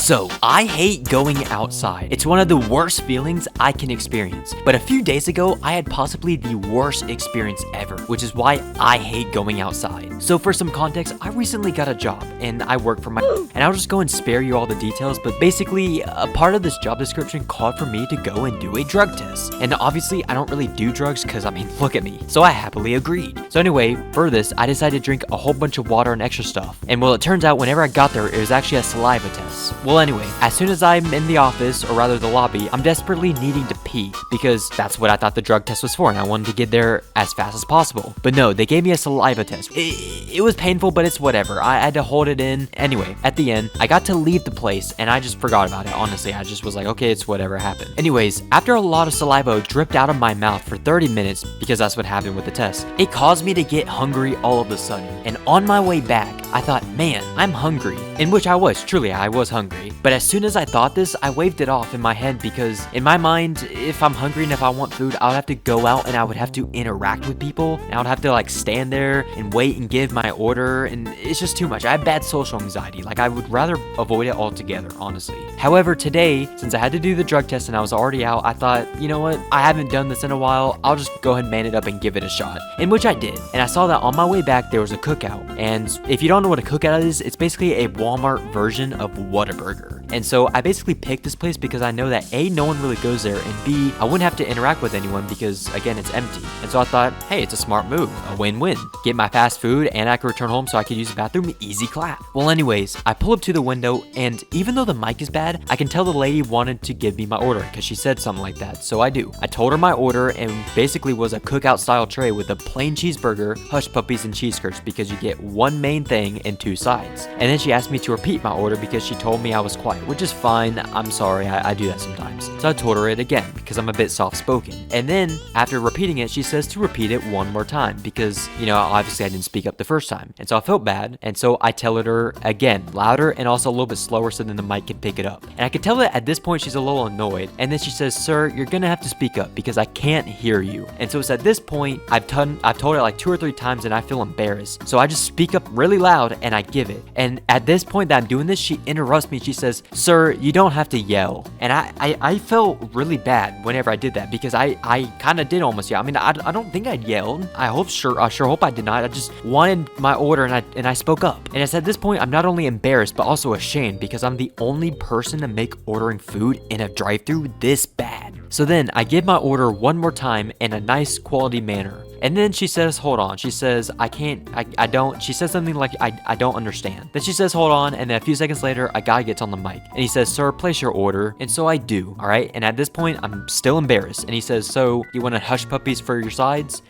So, I hate going outside. It's one of the worst feelings I can experience. But a few days ago, I had possibly the worst experience ever, which is why I hate going outside. So for some context, I recently got a job and I work for my and I'll just go and spare you all the details, but basically a part of this job description called for me to go and do a drug test. And obviously I don't really do drugs because I mean, look at me. So I happily agreed. So anyway, for this, I decided to drink a whole bunch of water and extra stuff. And well, it turns out whenever I got there, it was actually a saliva test. Well, anyway, as soon as I'm in the office, or rather the lobby, I'm desperately needing to pee because that's what I thought the drug test was for and I wanted to get there as fast as possible. But no, they gave me a saliva test. It was painful, but it's whatever. I had to hold it in. Anyway, at the end, I got to leave the place and I just forgot about it. Honestly, I just was like, okay, it's whatever happened. Anyways, after a lot of saliva dripped out of my mouth for 30 minutes, because that's what happened with the test, it caused me to get hungry all of a sudden. And on my way back, I thought, man, I'm hungry. In which I was, truly, I was hungry. But as soon as I thought this, I waved it off in my head because in my mind, if I'm hungry and if I want food, I would have to go out and I would have to interact with people. And I would have to like stand there and wait and give my order. And it's just too much. I have bad social anxiety. Like I would rather avoid it altogether, honestly. However, today, since I had to do the drug test and I was already out, I thought, you know what? I haven't done this in a while. I'll just go ahead and man it up and give it a shot. In which I did. And I saw that on my way back, there was a cookout. And if you don't know what a cookout is, it's basically a Walmart version of Whataburger. And so I basically picked this place because I know that A, no one really goes there, and B, I wouldn't have to interact with anyone because, again, it's empty. And so I thought, hey, it's a smart move, a win-win. Get my fast food and I could return home so I could use the bathroom, easy clap. Well, anyways, I pull up to the window and even though the mic is bad, I can tell the lady wanted to give me my order because she said something like that, so I do. I told her my order and basically was a cookout style tray with a plain cheeseburger, hush puppies, and cheese curds because you get one main thing and two sides. And then she asked me to repeat my order because she told me I was quiet, which is fine. I'm sorry, I do that sometimes. So I told her it again because I'm a bit soft-spoken. And then after repeating it, she says to repeat it one more time because, you know, obviously I didn't speak up the first time. And so I felt bad. And so I tell it her again, louder and also a little bit slower so then the mic can pick it up. And I could tell that at this point she's a little annoyed. And then she says, sir, you're gonna have to speak up because I can't hear you. And so it's at this point, I've told her like 2 or 3 times and I feel embarrassed. So I just speak up really loud and I give it. And at this point that I'm doing this, she interrupts me. She says, sir, you don't have to yell. And I felt really bad whenever I did that because I kind of did almost yell. I mean, I don't think I'd yelled. I sure hope I did not. I just wanted my order and I spoke up. And it's at this point, I'm not only embarrassed, but also ashamed because I'm the only person to make ordering food in a drive-thru this bad. So then I give my order one more time in a nice quality manner. And then she says, hold on. She says, she says something like, I don't understand. Then she says, hold on. And then a few seconds later, a guy gets on the mic and he says, sir, place your order. And so I do. All right. And at this point, I'm still embarrassed. And he says, so you want hush puppies for your sides?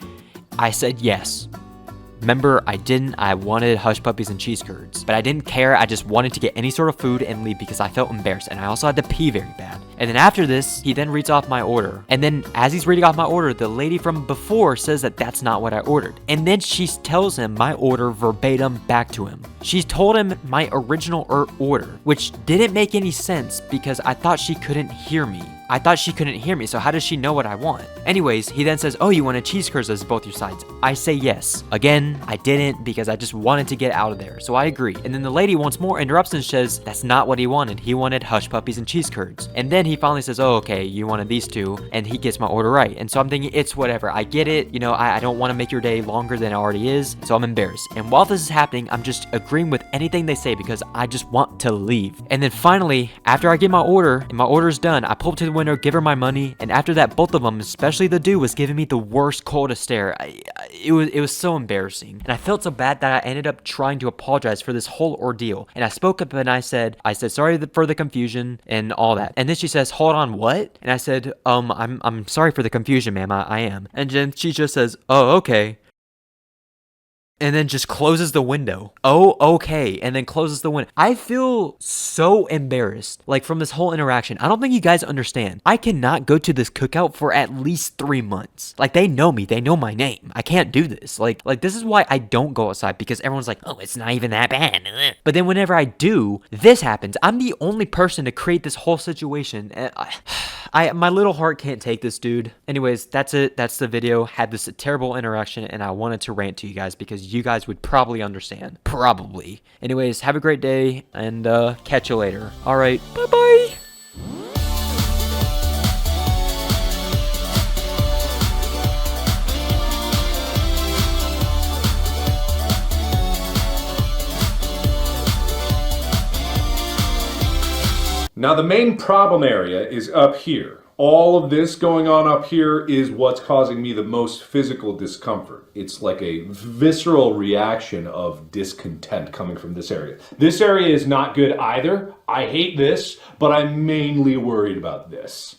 I said, yes. Remember, I wanted hush puppies and cheese curds, but I didn't care. I just wanted to get any sort of food and leave because I felt embarrassed and I also had to pee very bad. And then after this, he then reads off my order. And then as he's reading off my order, the lady from before says that that's not what I ordered. And then she tells him my order verbatim back to him. She told him my original order, which didn't make any sense because I thought she couldn't hear me. So how does she know what I want? Anyways, he then says, oh, you wanted cheese curds as both your sides? I say yes. Again, I didn't because I just wanted to get out of there. So I agree. And then the lady once more interrupts and says, that's not what he wanted. He wanted hush puppies and cheese curds. And then he finally says, oh, okay, you wanted these two. And he gets my order right. And so I'm thinking, it's whatever. I get it. You know, I don't want to make your day longer than it already is. So I'm embarrassed. And while this is happening, I'm just agreeing with anything they say because I just want to leave. And then finally, after I get my order and my order's done, I pull up to the window, give her my money, and after that, both of them, especially the dude, was giving me the worst coldest stare. It was so embarrassing, and I felt so bad that I ended up trying to apologize for this whole ordeal. And I spoke up and I said sorry for the confusion and all that. And then she says, hold on, what? And I said, I'm sorry for the confusion, ma'am. I am. And then she just says, oh, okay. And then just closes the window. Oh, okay. And then closes the window. I feel so embarrassed, like from this whole interaction. I don't think you guys understand. I cannot go to this cookout for at least 3 months. Like they know me. They know my name. I can't do this. Like this is why I don't go outside because everyone's like, oh, it's not even that bad. But then whenever I do, this happens. I'm the only person to create this whole situation. My little heart can't take this, dude. Anyways, that's it. That's the video. Had this terrible interaction, and I wanted to rant to you guys because you guys would probably understand. Probably. Anyways, have a great day, and catch you later. All right, bye-bye. Now the main problem area is up here. All of this going on up here is what's causing me the most physical discomfort. It's like a visceral reaction of discontent coming from this area. This area is not good either. I hate this, but I'm mainly worried about this.